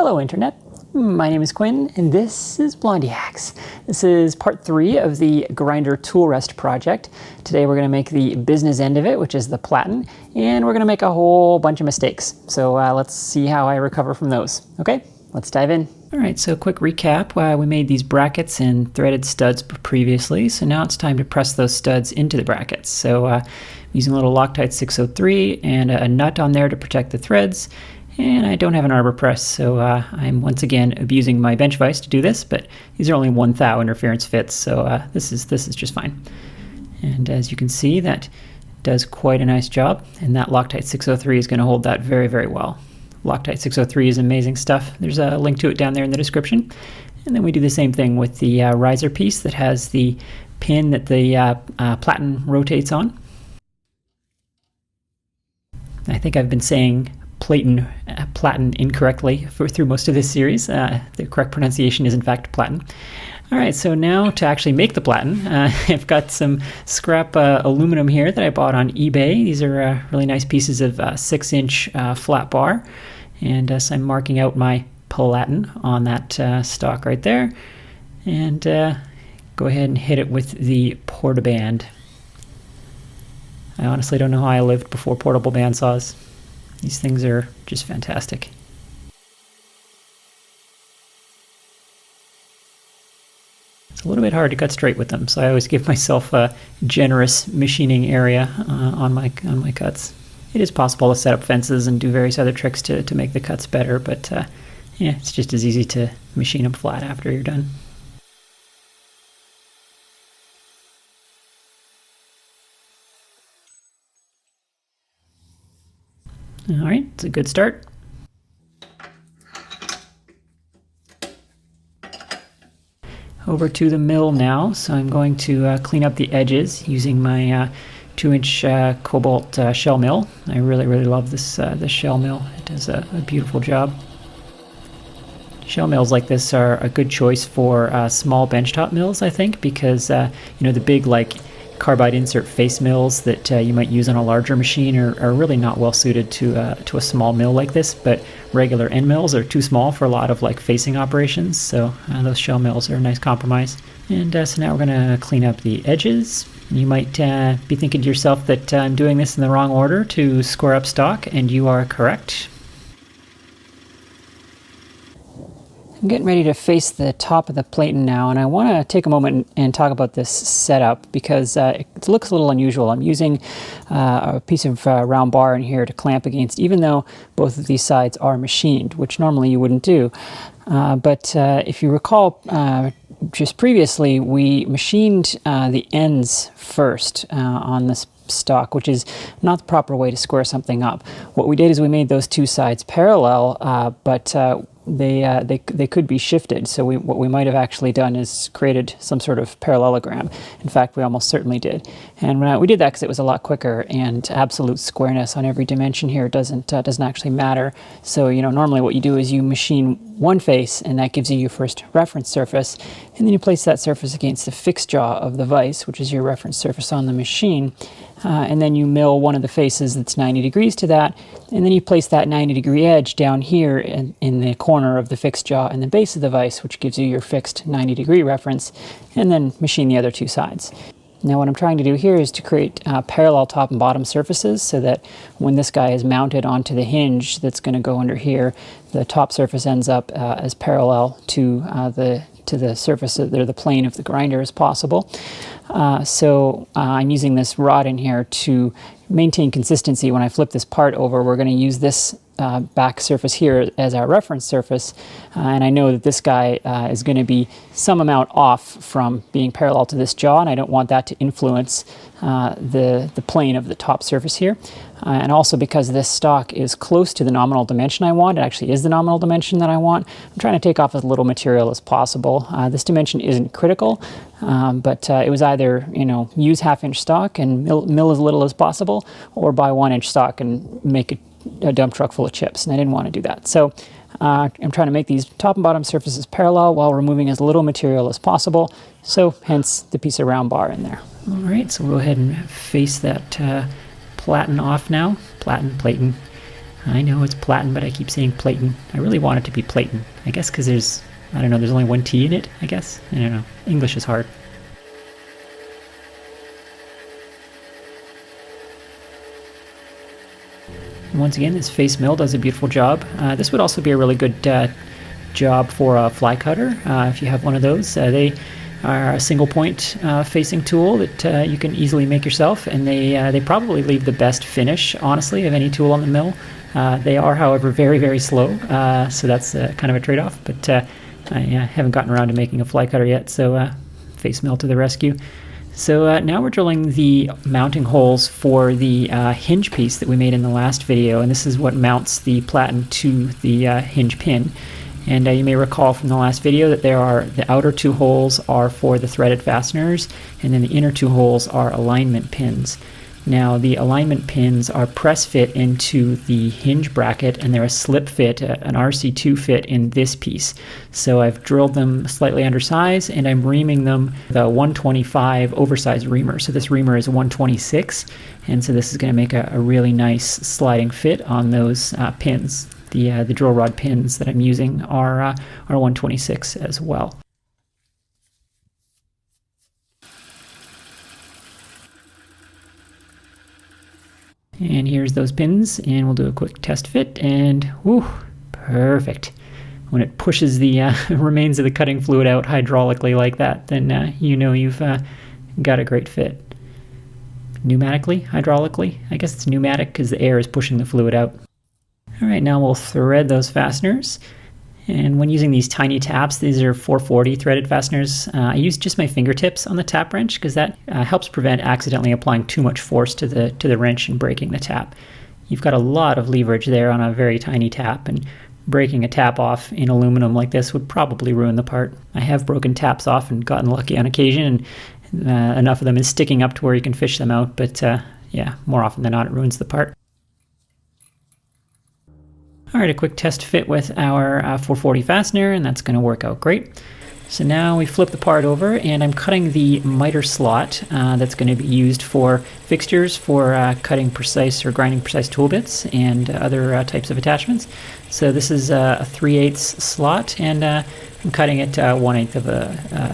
Hello Internet, my name is Quinn and this is Blondihacks. This is part 3 of the grinder tool rest project. Today we're going to make the business end of it, which is the platen, and we're going to make a whole bunch of mistakes. So let's see how I recover from those. Okay, let's dive in. Alright, so quick recap. We made these brackets and threaded studs previously, so now it's time to press those studs into the brackets. So I'm using a little Loctite 603 and a nut on there to protect the threads. And I don't have an arbor press, so I'm once again abusing my bench vise to do this, but these are only 1 thou interference fits, so this is just fine. And as you can see, that does quite a nice job, and that Loctite 603 is going to hold that very, very well. Loctite 603 is amazing stuff. There's a link to it down there in the description. And then we do the same thing with the riser piece that has the pin that the platen rotates on. I think I've been saying platen incorrectly through most of this series. The correct pronunciation is in fact platen. Alright, so now to actually make the platen, I've got some scrap aluminum here that I bought on eBay. These are really nice pieces of 6-inch flat bar, and so I'm marking out my platen on that stock right there, and go ahead and hit it with the portaband. I honestly don't know how I lived before portable bandsaws. These things are just fantastic. It's a little bit hard to cut straight with them, so I always give myself a generous machining area on my cuts. It is possible to set up fences and do various other tricks to make the cuts better, but yeah, it's just as easy to machine them flat after you're done. All right, it's a good start. Over to the mill now, so I'm going to clean up the edges using my 2-inch cobalt shell mill. I really love this shell mill. It does a beautiful job. Shell mills like this are a good choice for small benchtop mills, I think, because you know, the big carbide insert face mills that you might use on a larger machine are really not well suited to a small mill like this, but regular end mills are too small for a lot of facing operations, so those shell mills are a nice compromise. And so now we're going to clean up the edges. You might be thinking to yourself that I'm doing this in the wrong order to square up stock, and you are correct. I'm getting ready to face the top of the platen now, and I want to take a moment and talk about this setup because it looks a little unusual. I'm using a piece of round bar in here to clamp against, even though both of these sides are machined, which normally you wouldn't do. But if you recall, just previously we machined the ends first on this stock, which is not the proper way to square something up. What we did is we made those two sides parallel, but they could be shifted. So what we might have actually done is created some sort of parallelogram. In fact, we almost certainly did. And we did that because it was a lot quicker, and absolute squareness on every dimension here doesn't actually matter. So normally what you do is you machine one face, and that gives you your first reference surface, and then you place that surface against the fixed jaw of the vise, which is your reference surface on the machine. And then you mill one of the faces that's 90 degrees to that, and then you place that 90-degree edge down here in the corner of the fixed jaw and the base of the vise, which gives you your fixed 90-degree reference, and then machine the other two sides. Now what I'm trying to do here is to create parallel top and bottom surfaces so that when this guy is mounted onto the hinge that's going to go under here, the top surface ends up as parallel to the surface or the plane of the grinder as possible. So I'm using this rod in here to maintain consistency. When I flip this part over, we're going to use this back surface here as our reference surface, and I know that this guy is going to be some amount off from being parallel to this jaw, and I don't want that to influence the plane of the top surface here. And also because this stock is close to the nominal dimension I want, it actually is the nominal dimension that I want, I'm trying to take off as little material as possible. This dimension isn't critical, but it was either use 1/2-inch stock and mill as little as possible, or buy 1-inch stock and make a dump truck full of chips, and I didn't want to do that. So I'm trying to make these top and bottom surfaces parallel while removing as little material as possible, so hence the piece of round bar in there. All right, so we'll go ahead and face that platen off now. Platen. I know it's platen, but I keep saying platen. I really want it to be platen. I guess because there's only one T in it, I guess. I don't know. English is hard. And once again, this face mill does a beautiful job. This would also be a really good job for a fly cutter, if you have one of those. They are a single point facing tool that you can easily make yourself, and they probably leave the best finish, honestly, of any tool on the mill. They are, however, very, very slow, so that's kind of a trade-off, but I haven't gotten around to making a fly cutter yet, so face mill to the rescue. So now we're drilling the mounting holes for the hinge piece that we made in the last video, and this is what mounts the platen to the hinge pin. And you may recall from the last video that the outer two holes are for the threaded fasteners, and then the inner two holes are alignment pins. Now the alignment pins are press fit into the hinge bracket, and they're a slip fit, an RC2 fit in this piece. So I've drilled them slightly undersized, and I'm reaming them with a 125 oversized reamer. So this reamer is 126, and so this is going to make a really nice sliding fit on those pins. The drill rod pins that I'm using are 126 as well. And here's those pins, and we'll do a quick test fit, and whoo, perfect. When it pushes the remains of the cutting fluid out hydraulically like that, then you know you've got a great fit. Pneumatically, hydraulically, I guess it's pneumatic because the air is pushing the fluid out. All right, now we'll thread those fasteners. And when using these tiny taps, these are 440 threaded fasteners. I use just my fingertips on the tap wrench because that helps prevent accidentally applying too much force to the wrench and breaking the tap. You've got a lot of leverage there on a very tiny tap, and breaking a tap off in aluminum like this would probably ruin the part. I have broken taps off and gotten lucky on occasion, and enough of them is sticking up to where you can fish them out, but yeah, more often than not it ruins the part. All right, a quick test fit with our 440 fastener, and that's going to work out great. So now we flip the part over, and I'm cutting the miter slot that's going to be used for fixtures for cutting precise or grinding precise tool bits and other types of attachments. So this is a 3/8 slot, and I'm cutting it 1/8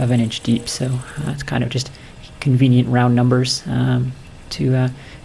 of an inch deep. So it's kind of just convenient round numbers.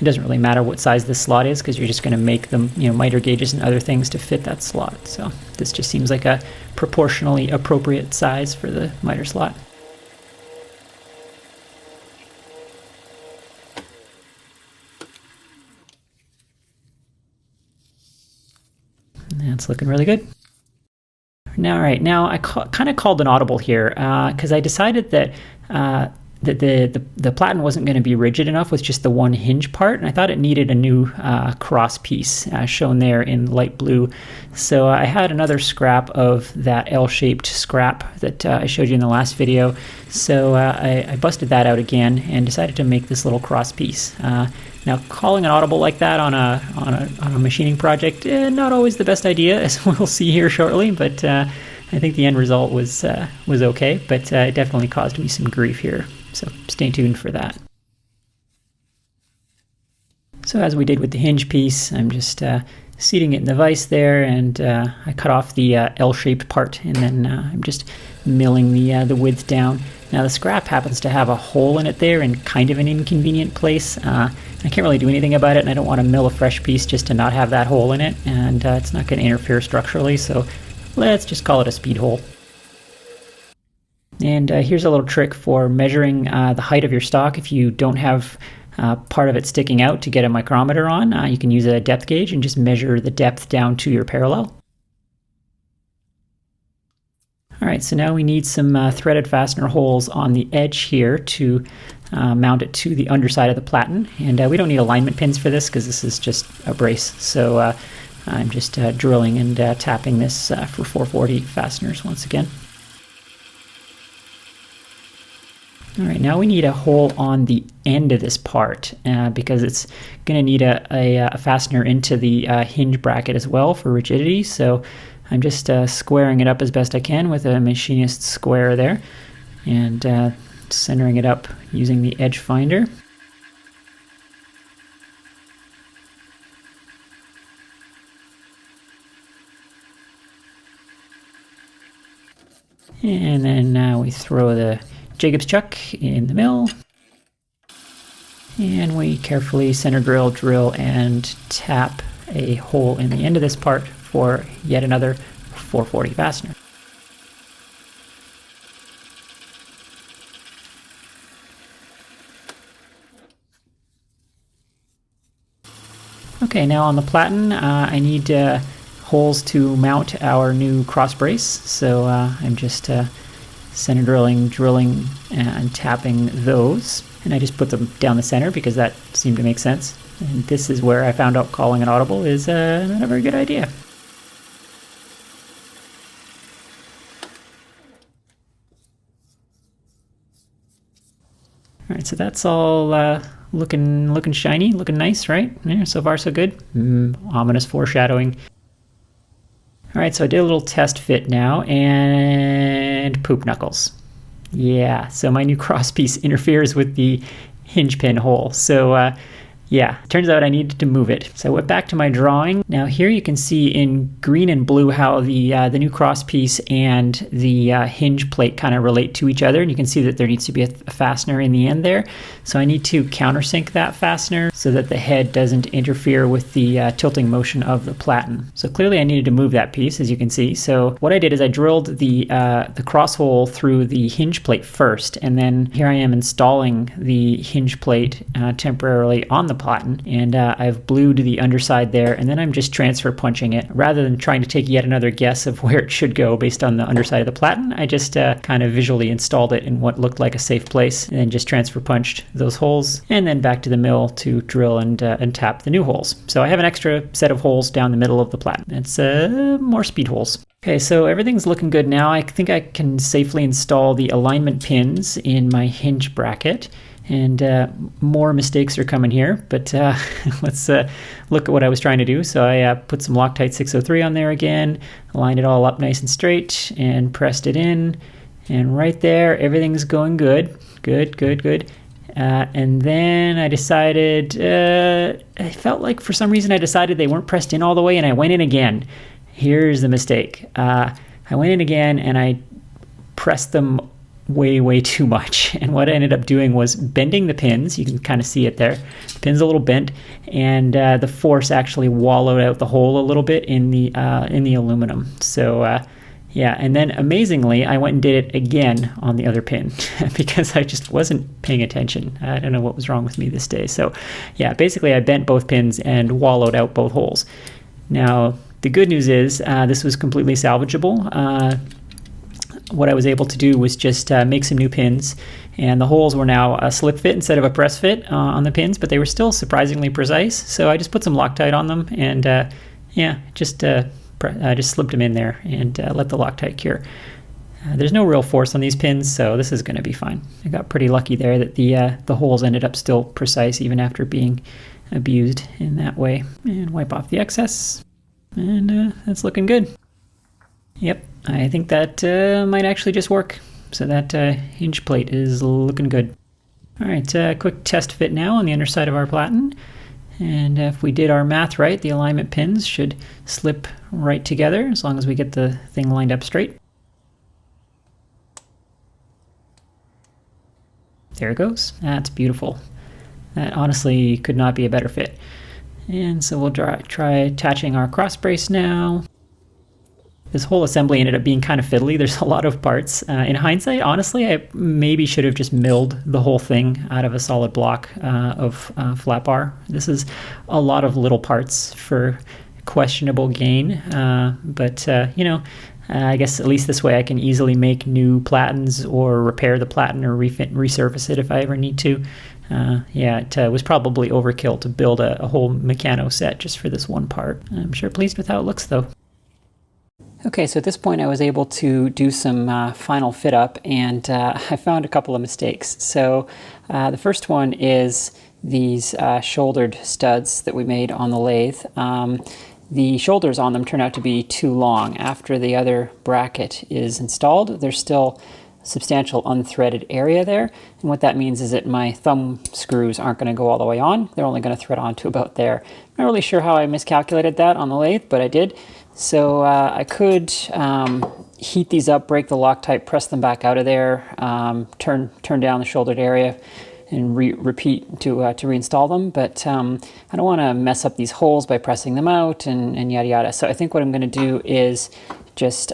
It doesn't really matter what size this slot is because you're just going to make them, miter gauges and other things to fit that slot. So this just seems like a proportionally appropriate size for the miter slot. That's looking really good. Now, all right, now I kind of called an audible here because I decided that the platen wasn't going to be rigid enough with just the one hinge part, and I thought it needed a new cross piece shown there in light blue. So I had another scrap of that L-shaped scrap that I showed you in the last video. So I busted that out again and decided to make this little cross piece. Now, calling an audible like that on a machining project, not always the best idea, as we'll see here shortly, but I think the end result was okay, but it definitely caused me some grief here. So stay tuned for that. So as we did with the hinge piece, I'm just seating it in the vise there, and I cut off the L-shaped part, and then I'm just milling the width down. Now the scrap happens to have a hole in it there in kind of an inconvenient place. I can't really do anything about it, and I don't want to mill a fresh piece just to not have that hole in it, and it's not going to interfere structurally, so let's just call it a speed hole. And here's a little trick for measuring the height of your stock. If you don't have part of it sticking out to get a micrometer on, you can use a depth gauge and just measure the depth down to your parallel. All right, so now we need some threaded fastener holes on the edge here to mount it to the underside of the platen. And we don't need alignment pins for this because this is just a brace. So I'm just drilling and tapping this for 440 fasteners once again. All right, now we need a hole on the end of this part because it's going to need a fastener into the hinge bracket as well for rigidity. So I'm just squaring it up as best I can with a machinist square there, and centering it up using the edge finder. And then we throw the Jacob's chuck in the mill. And we carefully center drill and tap a hole in the end of this part for yet another 440 fastener. Okay, now on the platen, I need holes to mount our new cross brace. So I'm just center drilling and tapping those. And I just put them down the center because that seemed to make sense. And this is where I found out calling an audible is not a very good idea. All right, so that's all looking shiny, looking nice, right? Yeah, so far so good. Ominous foreshadowing. All right, so I did a little test fit now, and poop knuckles. Yeah, so my new cross piece interferes with the hinge pin hole. So yeah, turns out I needed to move it. So I went back to my drawing. Now here you can see in green and blue how the new cross piece and the hinge plate kind of relate to each other. And you can see that there needs to be a fastener in the end there. So I need to countersink that fastener so that the head doesn't interfere with the tilting motion of the platen. So clearly I needed to move that piece, as you can see. So what I did is I drilled the cross hole through the hinge plate first, and then here I am installing the hinge plate temporarily on the platen, and I've blued the underside there, and then I'm just transfer punching it. Rather than trying to take yet another guess of where it should go based on the underside of the platen, I just kind of visually installed it in what looked like a safe place, and then just transfer punched those holes, and then back to the mill to drill and tap the new holes. So I have an extra set of holes down the middle of the platen. It's more speed holes. Okay, so everything's looking good now. I think I can safely install the alignment pins in my hinge bracket. And more mistakes are coming here, but let's look at what I was trying to do. So I put some Loctite 603 on there again, lined it all up nice and straight, and pressed it in. And right there, everything's going good. Good. And then I decided, I felt like for some reason I decided they weren't pressed in all the way, and I went in again. Here's the mistake. I went in again, and I pressed them way too much, and what I ended up doing was bending the pins. You can kind of see it there. The pin's a little bent, and the force actually wallowed out the hole a little bit in the aluminum. So yeah, and then amazingly I went and did it again on the other pin because I just wasn't paying attention. I don't know what was wrong with me this day. So yeah, basically I bent both pins and wallowed out both holes. Now the good news is this was completely salvageable. What I was able to do was just make some new pins, and the holes were now a slip fit instead of a press fit on the pins, but they were still surprisingly precise. So I just put some Loctite on them, and yeah, just slipped them in there and let the Loctite cure. There's no real force on these pins, so this is going to be fine. I got pretty lucky there that the holes ended up still precise even after being abused in that way. And wipe off the excess, and that's looking good. Yep, I think that might actually just work. So that hinge plate is looking good. All right, quick test fit now on the underside of our platen. And if we did our math right, the alignment pins should slip right together as long as we get the thing lined up straight. There it goes. That's beautiful. That honestly could not be a better fit. And so we'll try attaching our cross brace now. This whole assembly ended up being kind of fiddly. There's a lot of parts. In hindsight, honestly, I maybe should have just milled the whole thing out of a solid block of flat bar. This is a lot of little parts for questionable gain. But you know, I guess at least this way I can easily make new platens or repair the platen or resurface it if I ever need to. Yeah, it was probably overkill to build a whole Meccano set just for this one part. I'm sure pleased with how it looks, though. Okay, so at this point I was able to do some final fit up, and I found a couple of mistakes. So the first one is these shouldered studs that we made on the lathe. The shoulders on them turn out to be too long. After the other bracket is installed, they're still substantial unthreaded area there. And what that means is that my thumb screws aren't going to go all the way on. They're only going to thread on to about there. I'm not really sure how I miscalculated that on the lathe, but I did. So I could heat these up, break the Loctite, press them back out of there, turn down the shouldered area, and repeat to reinstall them. But I don't want to mess up these holes by pressing them out and yada yada. So I think what I'm going to do is just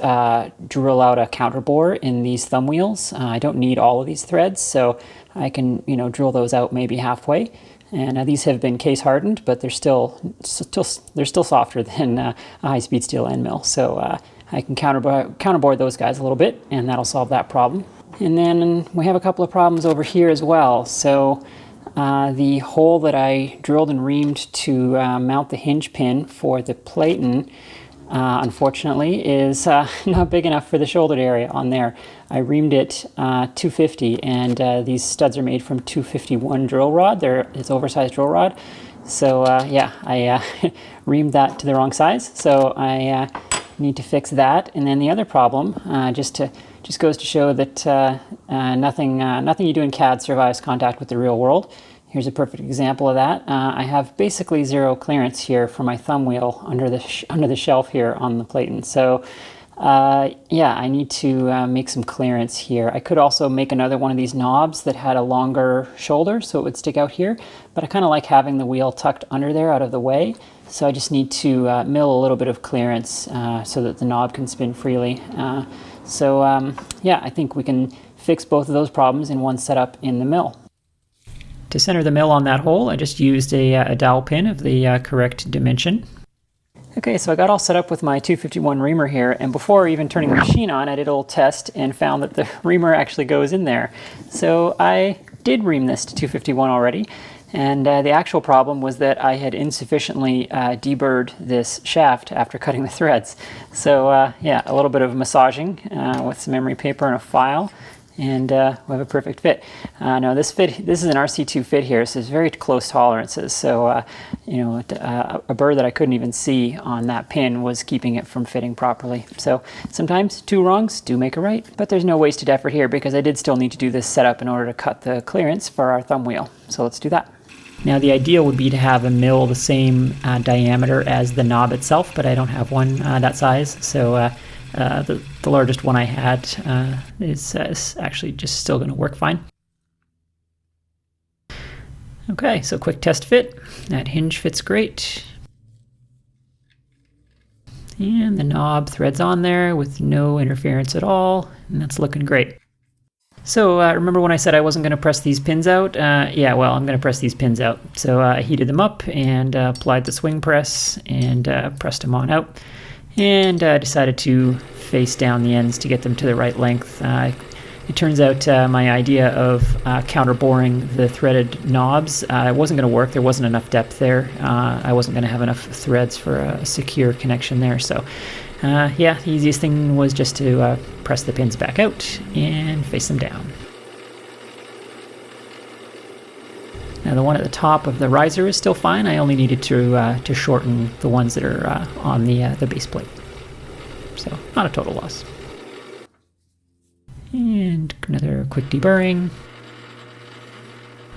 drill out a counter bore in these thumb wheels. I don't need all of these threads, so I can drill those out maybe halfway. And these have been case hardened, but they're still softer than a high-speed steel end mill. So I can counterbore those guys a little bit, and that'll solve that problem. And then we have a couple of problems over here as well. So the hole that I drilled and reamed to mount the hinge pin for the platen, unfortunately, is not big enough for the shouldered area on there. I reamed it 250, and these studs are made from 251 drill rod. It's oversized drill rod. So yeah, I reamed that to the wrong size. So I need to fix that. And then the other problem, just goes to show that nothing you do in CAD survives contact with the real world. Here's a perfect example of that. I have basically zero clearance here for my thumb wheel under the shelf here on the platen. So yeah, I need to make some clearance here. I could also make another one of these knobs that had a longer shoulder so it would stick out here, but I kind of like having the wheel tucked under there out of the way. So I just need to mill a little bit of clearance so that the knob can spin freely. Yeah, I think we can fix both of those problems in one setup in the mill. To center the mill on that hole, I just used a dowel pin of the correct dimension. Okay, so I got all set up with my 251 reamer here, and before even turning the machine on, I did a little test and found that the reamer actually goes in there. So I did ream this to 251 already, and the actual problem was that I had insufficiently deburred this shaft after cutting the threads. So yeah, a little bit of massaging with some emery paper and a file, and we have a perfect fit. Now this is an RC2 fit here, so it's very close tolerances. So a burr that I couldn't even see on that pin was keeping it from fitting properly. So sometimes two wrongs do make a right, but there's no wasted effort here because I did still need to do this setup in order to cut the clearance for our thumb wheel. So let's do that. Now the ideal would be to have a mill the same diameter as the knob itself, but I don't have one that size. So the largest one I had is actually just still going to work fine. Okay, so quick test fit. That hinge fits great. And the knob threads on there with no interference at all, and that's looking great. So remember when I said I wasn't going to press these pins out? Yeah, well, I'm going to press these pins out. So I heated them up and applied the swing press and pressed them on out. And decided to face down the ends to get them to the right length. It turns out my idea of counter-boring the threaded knobs wasn't going to work. There wasn't enough depth there. I wasn't going to have enough threads for a secure connection there. So yeah, the easiest thing was just to press the pins back out and face them down. Now the one at the top of the riser is still fine. I only needed to shorten the ones that are on the base plate. So not a total loss. And another quick deburring.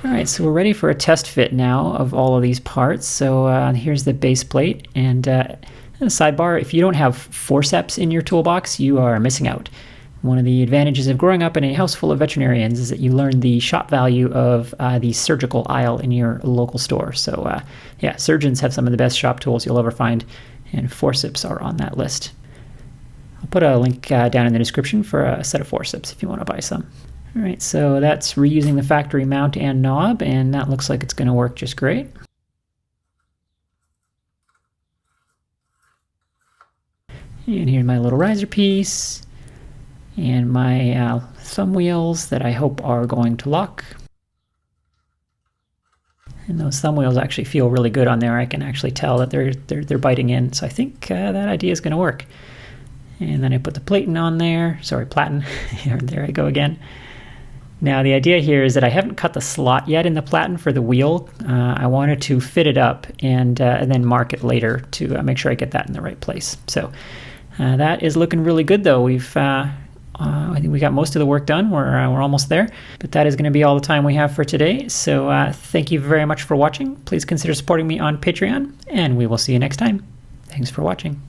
All right, so we're ready for a test fit now of all of these parts. So here's the base plate, and a sidebar, if you don't have forceps in your toolbox, you are missing out. One of the advantages of growing up in a house full of veterinarians is that you learn the shop value of the surgical aisle in your local store. So yeah, surgeons have some of the best shop tools you'll ever find, and forceps are on that list. I'll put a link down in the description for a set of forceps if you want to buy some. All right, so that's reusing the factory mount and knob, and that looks like it's going to work just great. And here's my little riser piece, and my thumb wheels that I hope are going to lock. And those thumb wheels actually feel really good on there. I can actually tell that they're biting in, so I think that idea is going to work. And then I put the platen on there. Sorry, platen. There I go again. Now the idea here is that I haven't cut the slot yet in the platen for the wheel. I wanted to fit it up and then mark it later to make sure I get that in the right place. So that is looking really good though. We've I think we got most of the work done. We're almost there, but that is going to be all the time we have for today. So thank you very much for watching. Please consider supporting me on Patreon, and we will see you next time. Thanks for watching.